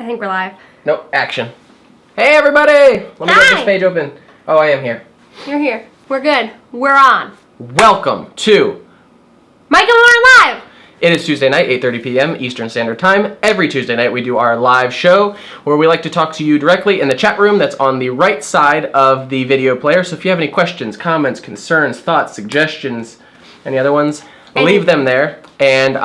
I think we're live. Nope, action. Hey everybody! Let me get this page open. Oh, I am here. You're here. We're good. We're on. Welcome to Mike and Lauren Live! It is Tuesday night, 8:30 p.m. Eastern Standard Time. Every Tuesday night we do our live show where we like to talk to you directly in the chat room that's on the right side of the video player. So if you have any questions, comments, concerns, thoughts, suggestions, any other ones, leave them there. And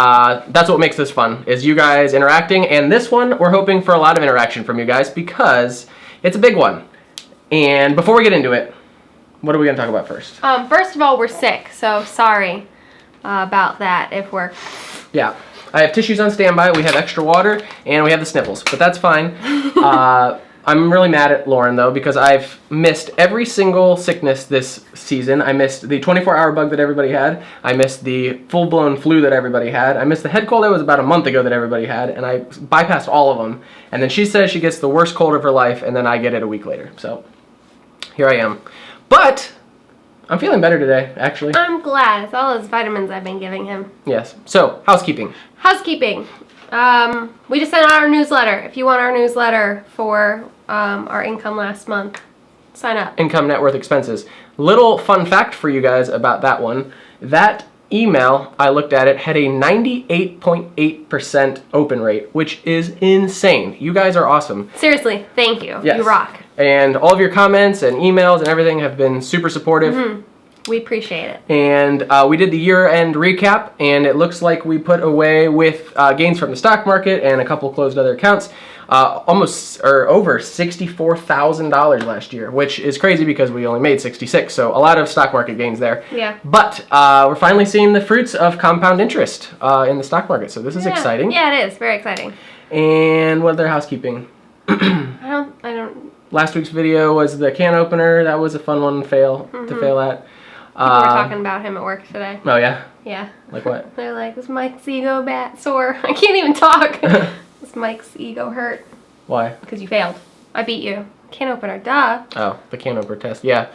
that's what makes this fun, is you guys interacting. And this one, we're hoping for a lot of interaction from you guys because it's a big one. And before we get into it, what are we going to talk about first? First of all, we're sick, so sorry about that if we're... Yeah. I have tissues on standby, we have extra water, and we have the sniffles, but that's fine. I'm really mad at Lauren, though, because I've missed every single sickness this season. I missed the 24-hour bug that everybody had. I missed the full-blown flu that everybody had. I missed the head cold that was about a month ago that everybody had, and I bypassed all of them. And then she says she gets the worst cold of her life, and then I get it a week later. So here I am. But I'm feeling better today, actually. I'm glad. It's all those vitamins I've been giving him. Yes. So, housekeeping. Housekeeping. We just sent out our newsletter. If you want our newsletter for our income last month, sign up. Income, net worth, expenses. Little fun fact for you guys about that one. That email, I looked at it, had a 98.8% open rate, which is insane. You guys are awesome. Seriously, thank you. Yes. You rock. And all of your comments and emails and everything have been super supportive. Mm-hmm. We appreciate it. And we did the year-end recap, and it looks like we put away with gains from the stock market and a couple closed other accounts, over $64,000 last year, which is crazy because we only made 66. So a lot of stock market gains there. Yeah. But we're finally seeing the fruits of compound interest in the stock market. So this is exciting. Yeah, it is very exciting. And what other housekeeping? I don't. Last week's video was the can opener. That was a fun one to fail at. People were talking about him at work today. Oh, yeah? Yeah. Like what? They're like, is Mike's ego sore? I can't even talk. Is Mike's ego hurt? Why? Because you failed. I beat you. Can opener, duh. Oh, the can opener test, yeah.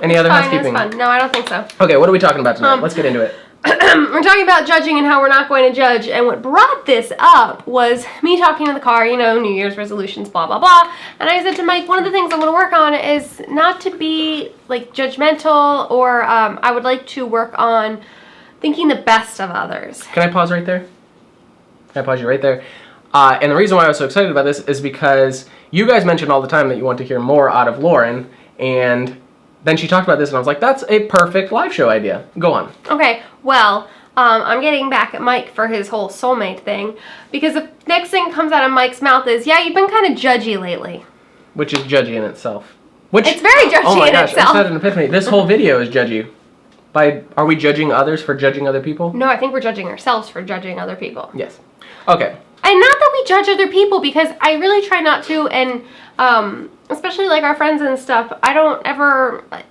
Any other housekeeping? It's fun. No, I don't think so. Okay, what are we talking about tonight? Let's get into it. We're talking about judging and how we're not going to judge, and what brought this up was me talking in the car, New Year's resolutions, blah, blah, blah, and I said to Mike, one of the things I want to work on is not to be, judgmental, or I would like to work on thinking the best of others. Can I pause right there? Can I pause you right there? And the reason why I was so excited about this is because you guys mentioned all the time that you want to hear more out of Lauren, and then she talked about this, and I was like, that's a perfect live show idea. Go on. Okay, well, I'm getting back at Mike for his whole soulmate thing, because the next thing that comes out of Mike's mouth is, yeah, you've been kind of judgy lately. Which is judgy in itself. It's very judgy oh my in gosh, itself. I just had an epiphany. This whole video is judgy. Are we judging others for judging other people? No, I think we're judging ourselves for judging other people. Yes. Okay. And not that we judge other people, because I really try not to, and especially our friends and stuff, I don't ever, I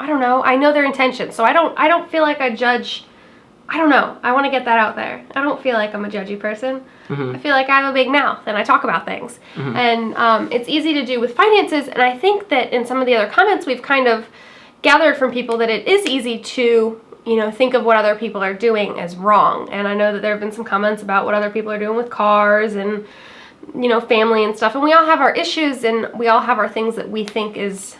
don't know, I know their intentions, so I don't feel like I judge. I don't know, I want to get that out there. I don't feel like I'm a judgy person. Mm-hmm. I feel like I have a big mouth and I talk about things. Mm-hmm. And it's easy to do with finances, and I think that in some of the other comments we've kind of gathered from people that it is easy to think of what other people are doing as wrong. And I know that there have been some comments about what other people are doing with cars and, family and stuff. And we all have our issues, and we all have our things that we think is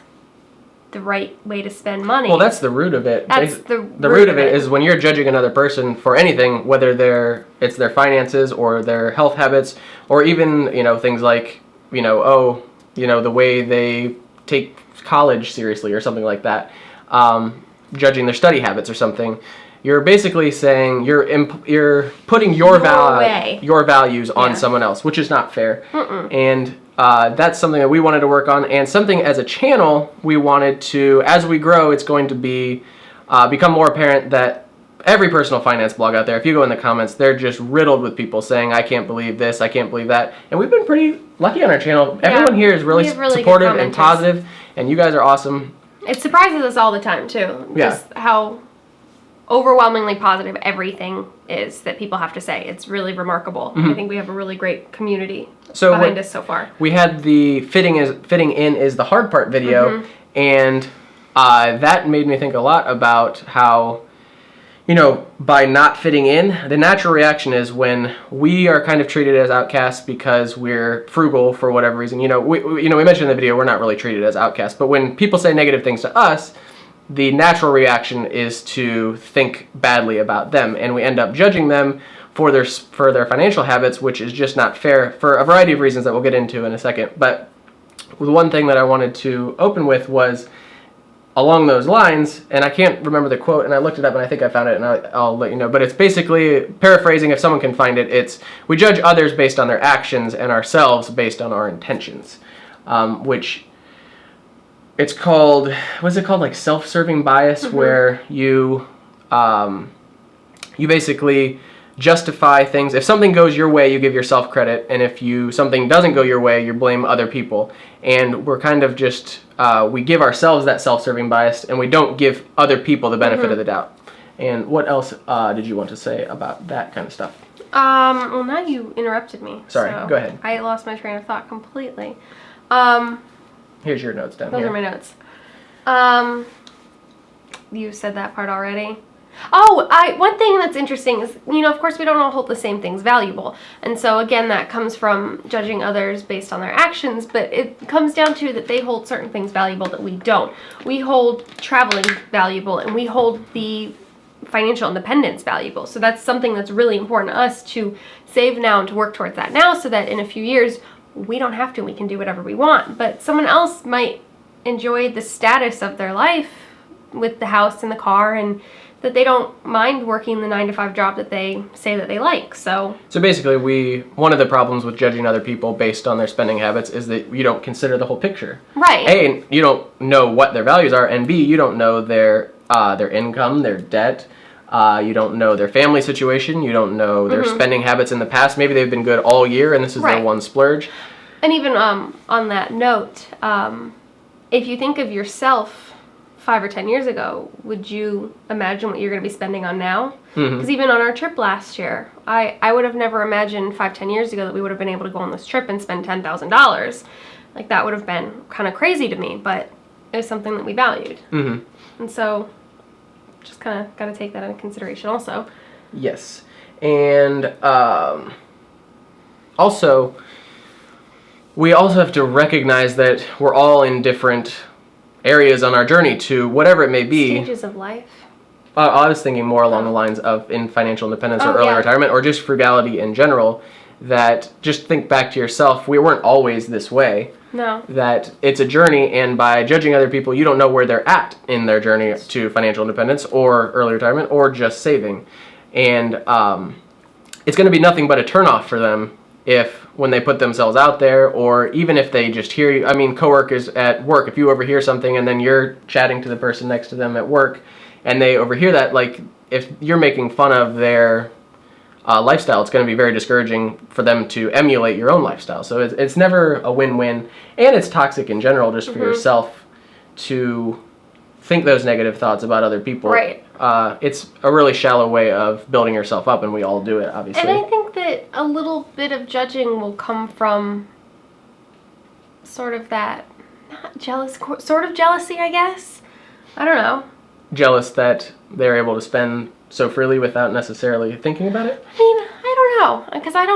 the right way to spend money. Well, that's the root of it. That's the root of it is when you're judging another person for anything, whether it's their finances or their health habits, or even, things like, the way they take college seriously or something like that. Judging their study habits or something, you're basically saying you're putting your values on someone else, which is not fair. And that's something that we wanted to work on, and something as a channel we wanted to, as we grow, it's going to be become more apparent that every personal finance blog out there, if you go in the comments, they're just riddled with people saying, I can't believe this, I can't believe that. And we've been pretty lucky on our channel. Everyone here is really supportive and positive, and you guys are awesome. It surprises us all the time, too. Yeah. Just how overwhelmingly positive everything is that people have to say. It's really remarkable. Mm-hmm. I think we have a really great community behind us so far. We had the fitting in is the hard part video, and that made me think a lot about how, by not fitting in, the natural reaction is when we are kind of treated as outcasts because we're frugal for whatever reason. We mentioned in the video we're not really treated as outcasts, but when people say negative things to us, the natural reaction is to think badly about them, and we end up judging them for their financial habits, which is just not fair for a variety of reasons that we'll get into in a second. But the one thing that I wanted to open with was along those lines, and I can't remember the quote, and I looked it up and I think I found it, and I'll let you know, but it's basically, paraphrasing, if someone can find it, it's, we judge others based on their actions and ourselves based on our intentions, which it's called, what's it called, like self-serving bias, where you basically justify things. If something goes your way, you give yourself credit, and if something doesn't go your way, you blame other people. And we're kind of just, we give ourselves that self-serving bias, and we don't give other people the benefit of the doubt. And what else did you want to say about that kind of stuff? Well, now you interrupted me. Sorry, so go ahead. I lost my train of thought completely. Here's your notes down Those here. are my notes. You said that part already. Oh, one thing that's interesting is, of course we don't all hold the same things valuable. And so again, that comes from judging others based on their actions, but it comes down to that they hold certain things valuable that we don't. We hold traveling valuable, and we hold the financial independence valuable. So that's something that's really important to us to save now and to work towards that now, so that in a few years we don't have to, we can do whatever we want. But someone else might enjoy the status of their life with the house and the car, and that they don't mind working the 9-to-5 job that they say that they like. So basically, one of the problems with judging other people based on their spending habits is that you don't consider the whole picture. Right. A, you don't know what their values are, and B, you don't know their income, their debt. You don't know their family situation. You don't know their spending habits in the past. Maybe they've been good all year, and this is their one splurge. And even on that note, if you think of yourself 5 or 10 years ago, would you imagine what you're going to be spending on now? Because even on our trip last year, I would have never imagined 5-10 years ago that we would have been able to go on this trip and spend $10,000. Like, that would have been kind of crazy to me, but it was something that we valued. And so just kind of got to take that into consideration also. Yes. And also, we also have to recognize that we're all in different areas on our journey to whatever it may be. Stages of life. I was thinking more along the lines of in financial independence or early retirement, or just frugality in general, that just think back to yourself. We weren't always this way. No. That it's a journey, and by judging other people, you don't know where they're at in their journey to financial independence or early retirement or just saving. And it's going to be nothing but a turnoff for them if when they put themselves out there, or even if they just hear you. I mean, coworkers at work, if you overhear something and then you're chatting to the person next to them at work and they overhear that, like, if you're making fun of their lifestyle, it's going to be very discouraging for them to emulate your own lifestyle. So it's never a win-win, and it's toxic in general just for yourself to think those negative thoughts about other people. Right. It's a really shallow way of building yourself up, and we all do it, obviously. And I think that a little bit of judging will come from sort of that, not jealous, sort of jealousy, I guess. I don't know. Jealous that they're able to spend so freely without necessarily thinking about it? I mean, I don't know, because I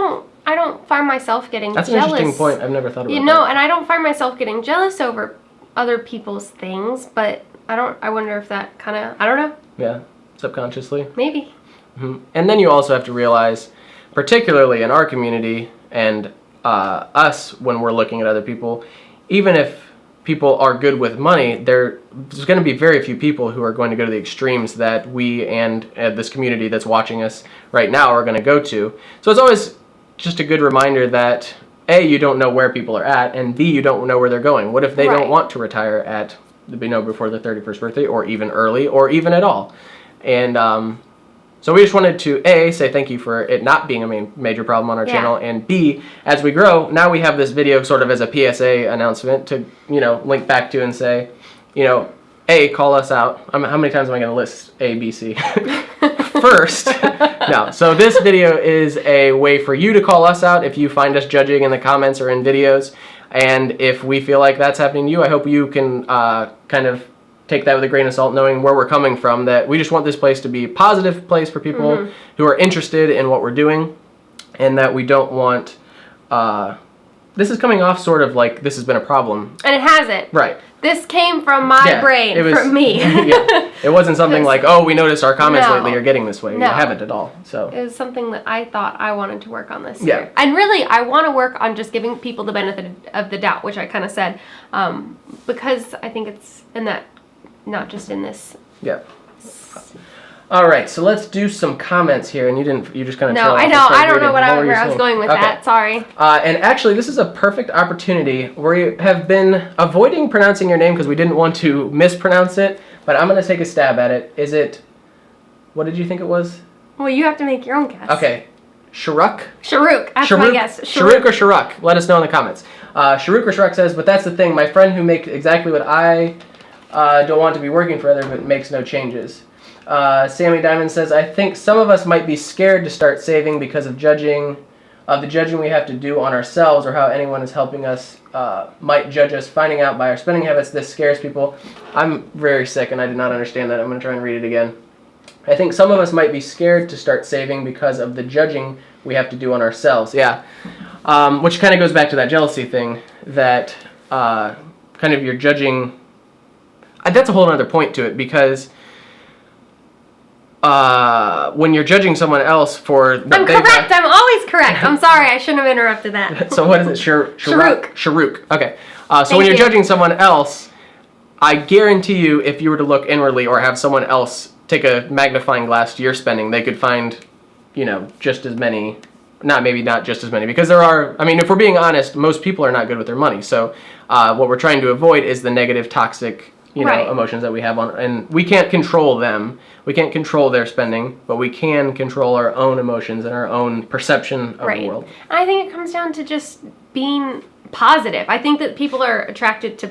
don't find myself getting That's jealous. That's an interesting point. I've never thought about that. And I don't find myself getting jealous over other people's things, but I wonder if that kind of, I don't know. Yeah, subconsciously. Maybe. And then you also have to realize, particularly in our community and us, when we're looking at other people, even if people are good with money, there's going to be very few people who are going to go to the extremes that we and this community that's watching us right now are going to go to. So it's always just a good reminder that A, you don't know where people are at, and B, you don't know where they're going. What if they don't want to retire at, before their 31st birthday, or even early, or even at all? And so we just wanted to A, say thank you for it not being a major problem on our channel, and B, as we grow, now we have this video sort of as a PSA announcement to, link back to and say, A, call us out. How many times am I going to list A, B, C? First, no. So this video is a way for you to call us out if you find us judging in the comments or in videos. And if we feel like that's happening to you, I hope you can kind of take that with a grain of salt, knowing where we're coming from, that we just want this place to be a positive place for people who are interested in what we're doing, and that we don't want, this is coming off sort of like this has been a problem. And it hasn't. Right. This came from my brain, from me. Yeah. It wasn't something like, oh, we noticed our comments No. lately are getting this way. No. We haven't at all. So It was something that I thought I wanted to work on this Yeah. year. And really, I want to work on just giving people the benefit of the doubt, which I kind of said, because I think it's in that, not just in this. yeah. All right, so let's do some comments here, and you just kind of No, I know. I don't know where I was going with that. Sorry. And actually, this is a perfect opportunity. We have been avoiding pronouncing your name because we didn't want to mispronounce it, but I'm going to take a stab at it. Is it, what did you think it was? Well, you have to make your own guess. Okay, Sharuk? Sharuk. That's my guess. Sharuk or Sharuk? Let us know in the comments. Sharuk or Sharuk says, but that's the thing. My friend who makes exactly what I don't want to be working for other, but makes no changes. Sammy Diamond says, I think some of us might be scared to start saving because of the judging we have to do on ourselves, or how anyone is helping us might judge us. Finding out by our spending habits, this scares people. I'm very sick and I did not understand that. I'm going to try and read it again. I think some of us might be scared to start saving because of the judging we have to do on ourselves. Yeah. Which kind of goes back to that jealousy thing, that kind of you're judging. That's a whole other point to it, because when you're judging someone else for what I'm correct. I'm always correct. I'm sorry. I shouldn't have interrupted that. So what is it? Sharuk. Sharuk. Okay. So when you're judging someone else, I guarantee you, if you were to look inwardly or have someone else take a magnifying glass to your spending, they could find, just as many. Maybe not just as many, because there are. I mean, if we're being honest, most people are not good with their money. So what we're trying to avoid is the negative, toxic, emotions that we have and we can't control them. We can't control their spending, but we can control our own emotions and our own perception of the world. And I think it comes down to just being positive. I think that people are attracted to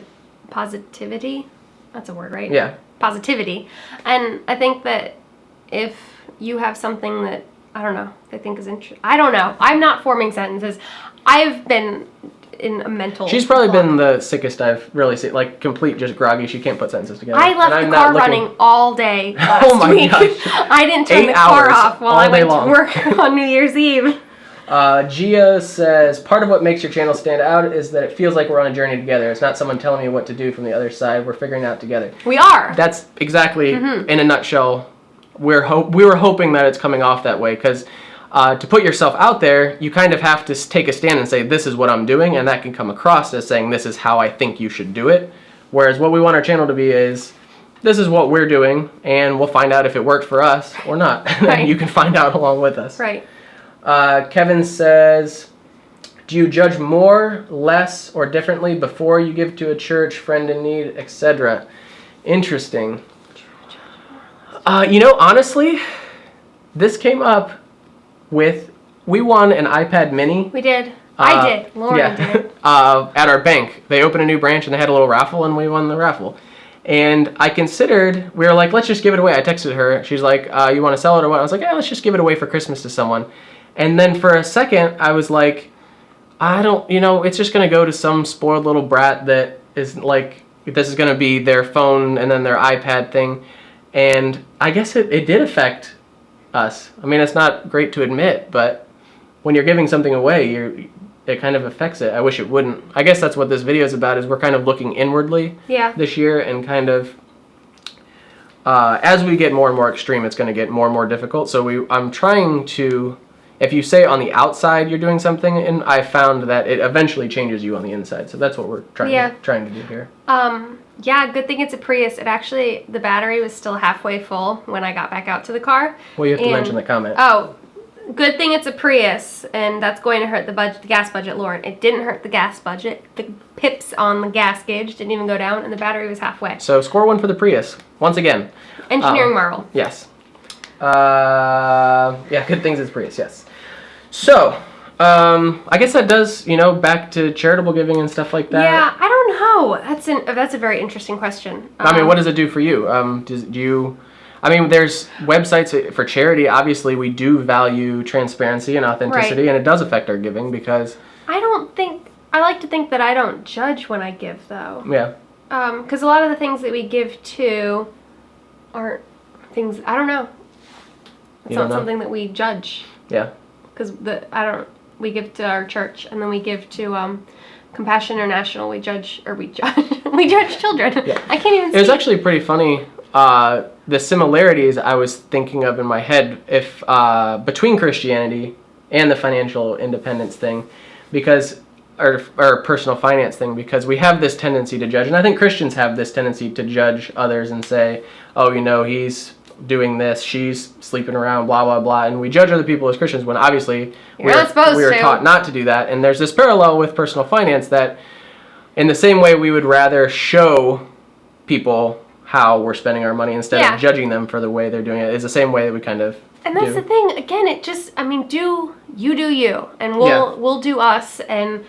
positivity. That's a word, right? Yeah. Positivity. And I think that if you have something that, I don't know, they think is interesting. I don't know. I'm not forming sentences. I've been in a mental She's probably block. been the sickest I've really seen, like complete just groggy. She can't put sentences together. I left the car running all day last Oh my week. gosh. I didn't turn 8 the car hours, off while all I day went long. to work on New Year's Eve. Gia says, part of what makes your channel stand out is that it feels like we're on a journey together. It's not someone telling me what to do from the other side. We're figuring it out together. We are. That's exactly, in a nutshell, we were hoping that it's coming off that way, because to put yourself out there, you kind of have to take a stand and say, this is what I'm doing, and that can come across as saying, this is how I think you should do it. Whereas what we want our channel to be is, this is what we're doing, and we'll find out if it worked for us or not. Right. You can find out along with us. Right. Kevin says, do you judge more, less, or differently before you give to a church, friend in need, etc.? Interesting. Honestly, this came up with, we won an iPad mini. We did. I did. Lauren did. At our bank. They opened a new branch and they had a little raffle, and we won the raffle. And I considered, we were like, let's just give it away. I texted her. She's like, you want to sell it or what? I was like, yeah, let's just give it away for Christmas to someone. And then for a second, I was like, I don't, it's just going to go to some spoiled little brat that is like, this is going to be their phone and then their iPad thing. And I guess it did affect us. I mean, it's not great to admit, but when you're giving something away, it kind of affects it. I wish it wouldn't. I guess that's what this video is about, is we're kind of looking inwardly this year, and kind of as we get more and more extreme, it's going to get more and more difficult. So I'm trying to, if you say on the outside you're doing something, and I found that it eventually changes you on the inside. So that's what we're trying to do here. Yeah, good thing it's a Prius. The battery was still halfway full when I got back out to the car. Well, you have to mention the comment. Oh, good thing it's a Prius, and that's going to hurt the gas budget, Lauren. It didn't hurt the gas budget. The pips on the gas gauge didn't even go down, and the battery was halfway. So score 1 for the Prius, once again. Engineering marvel. Yes. Yeah, good things it's Prius, yes. So, I guess that does, back to charitable giving and stuff like that. Yeah, I don't know. That's a very interesting question. I mean, what does it do for you? There's websites for charity. Obviously, we do value transparency and authenticity, and it does affect our giving because... I like to think that I don't judge when I give, though. Yeah. Because a lot of the things that we give to aren't things, I don't know. It's You not don't know? something that we judge. Yeah. Because we give to our church, and then we give to Compassion International. We judge we judge children. Yeah. I can't even It was see. actually pretty funny. The similarities I was thinking of in my head, if between Christianity and the financial independence thing, because or personal finance thing, because we have this tendency to judge, and I think Christians have this tendency to judge others and say, oh, he's doing this, she's sleeping around, blah blah blah, and we judge other people as Christians when obviously You're not supposed we are to. taught not to do that. And there's this parallel with personal finance that, in the same way we would rather show people how we're spending our money instead Yeah. of judging them for the way they're doing it, is the same way that we kind of And that's do. the thing. Again, it just, do you, and Yeah. we'll do us, and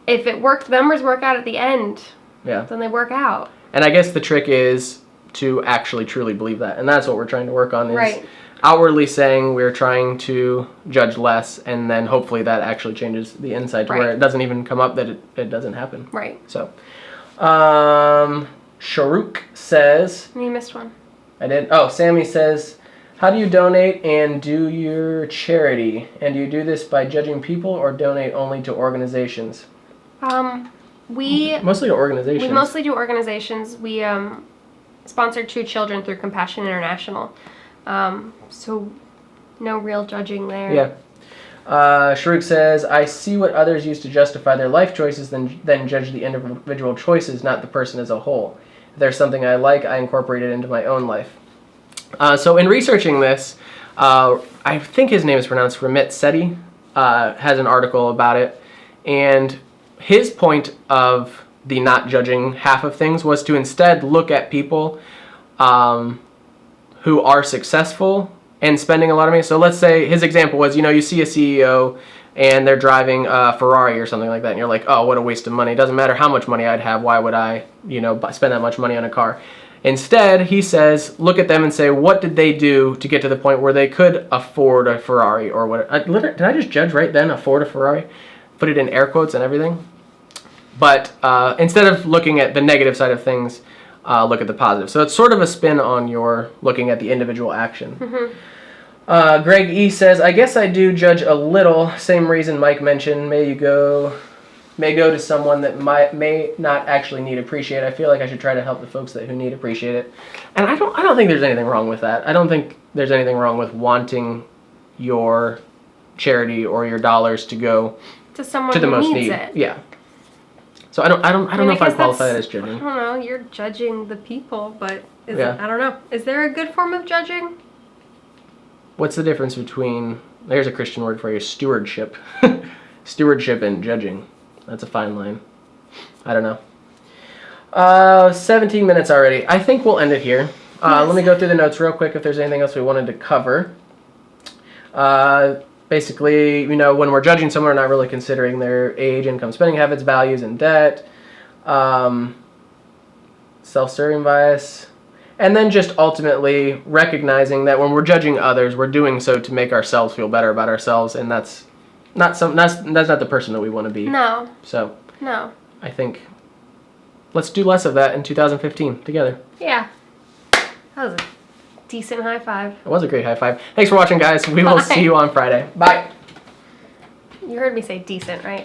if it works, the numbers work out at the end, Yeah. then they work out. And I guess the trick is to actually truly believe that, and that's what we're trying to work on, is Right. outwardly saying we're trying to judge less, and then hopefully that actually changes the inside to where Right. it doesn't even come up that it doesn't happen. Right. So, Sharuk says, You missed one. I did. Oh, Sammy says, how do you donate and do your charity? And do you do this by judging people or donate only to organizations? We Mostly to organizations. mostly do organizations. We sponsored 2 children through Compassion International, so no real judging there. Yeah. Sharuk says, I see what others use to justify their life choices, then judge the individual choices, not the person as a whole. If there's something I like, I incorporate it into my own life. So in researching this, I think his name is pronounced Ramit Sethi, has an article about it, and his point of the not judging half of things was to instead look at people who are successful and spending a lot of money. So let's say his example was, you see a CEO and they're driving a Ferrari or something like that, and you're like, oh, what a waste of money. It doesn't matter how much money I'd have. Why would I, spend that much money on a car? Instead, he says, look at them and say, what did they do to get to the point where they could afford a Ferrari or what? Did I just judge right then, afford a Ferrari? Put it in air quotes and everything. But instead of looking at the negative side of things, look at the positive. So it's sort of a spin on your looking at the individual action. Mm-hmm. Greg E. says, I guess I do judge a little. Same reason Mike mentioned. May go to someone that may not actually need appreciate. I feel like I should try to help the folks who need appreciate it. And I don't think there's anything wrong with that. I don't think there's anything wrong with wanting your charity or your dollars to go To someone to the who most needs need. it. Yeah. So I don't know if I guess qualify that that's- as judging. I don't know. You're judging the people, but Yeah. I don't know. Is there a good form of judging? What's the difference between, there's a Christian word for you, stewardship. Stewardship and judging. That's a fine line. I don't know. 17 minutes already. I think we'll end it here. Let me go through the notes real quick if there's anything else we wanted to cover. Basically, when we're judging someone, we're not really considering their age, income, spending habits, values, and debt. Self-serving bias. And then just ultimately recognizing that when we're judging others, we're doing so to make ourselves feel better about ourselves, and that's not the person that we want to be. No. So No. I think let's do less of that in 2015 together. Yeah. That was a decent high five. It was a great high five. Thanks for watching, guys. We will Bye. see you on Friday. Bye. You heard me say decent, right?